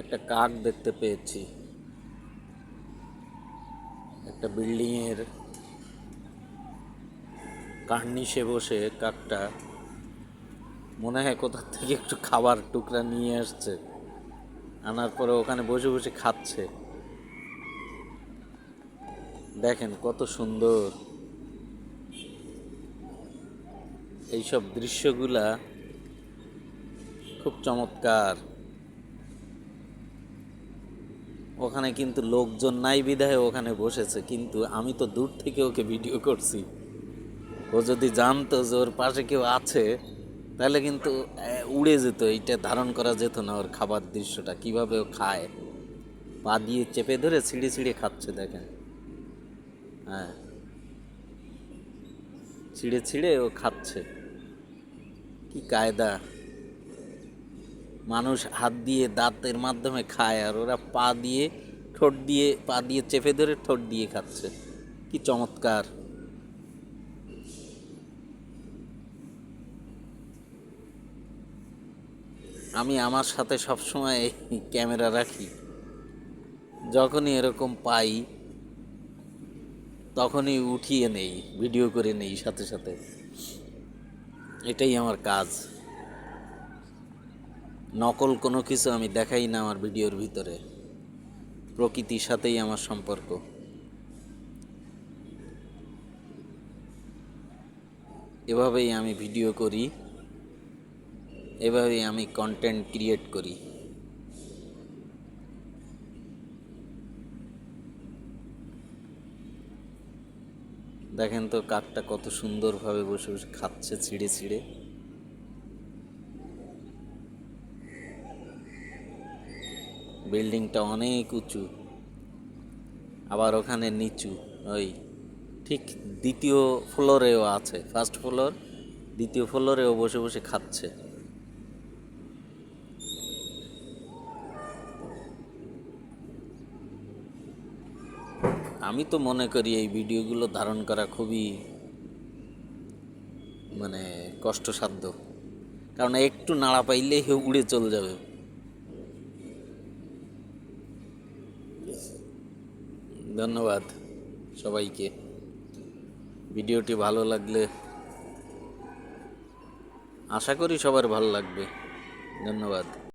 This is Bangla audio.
একটা কাক দেখতে পেয়েছি। একটা বিল্ডিংয়ের কার্নিশে বসে কাকটা মনে হয় কোথা থেকে একটু খাবার টুকরা নিয়ে আসছে, আনার পরে ওখানে বসে বসে খাচ্ছে। দেখেন কত সুন্দর এইসব দৃশ্যগুলা, খুব চমৎকার। ওখানে কিন্তু লোকজন নাই বিধায় ওখানে বসেছে, কিন্তু আমি তো দূর থেকে ওকে ভিডিও করছি। ও যদি জানতো যে ওর পাশে কেউ আছে তাহলে কিন্তু উড়ে যেত, এইটা ধারণ করা যেত না। ওর খাবার দৃশ্যটা কিভাবে ও খায়, পা দিয়ে চেপে ধরে ছিঁড়ে ছিঁড়ে খাচ্ছে দেখেন। হ্যাঁ, ছিঁড়ে ছিঁড়ে ও খাচ্ছে, কি কায়দা! মানুষ হাত দিয়ে দাঁতের মাধ্যমে খায়, আর ওরা পা দিয়ে চেপে ধরে ঠোঁট দিয়ে খাচ্ছে, কি চমৎকার! আমি আমার সাথে সবসময় ক্যামেরা রাখি, যখনই এরকম পাই তখনই উঠিয়ে নেই, ভিডিও করে নেই সাথে সাথে। এটাই আমার কাজ। নকল কোনো কিছু আমি দেখাই না আমার ভিডিওর ভিতরে। প্রকৃতির সাথেই আমার সম্পর্ক। এভাবেই আমি ভিডিও করি, এভাবেই আমি কন্টেন্ট ক্রিয়েট করি। দেখেন তো কাকটা কত সুন্দরভাবে বসে বসে খাচ্ছে ছিঁড়ে ছিঁড়ে। বিল্ডিংটা অনেক উঁচু, আবার ওখানে নিচু। ওই ঠিক দ্বিতীয় ফ্লোরেও আছে, ফার্স্ট ফ্লোর, দ্বিতীয় ফ্লোরেও বসে বসে খাচ্ছে। আমি তো মনে করি এই ভিডিওগুলো ধারণ করা খুবই কষ্টসাধ্য, কারণ একটু নাড়া পাইলেই উড়ে চলে যাবে। ধন্যবাদ সবাইকে। ভিডিওটি ভালো লাগলে, আশা করি সবার ভালো লাগবে। ধন্যবাদ।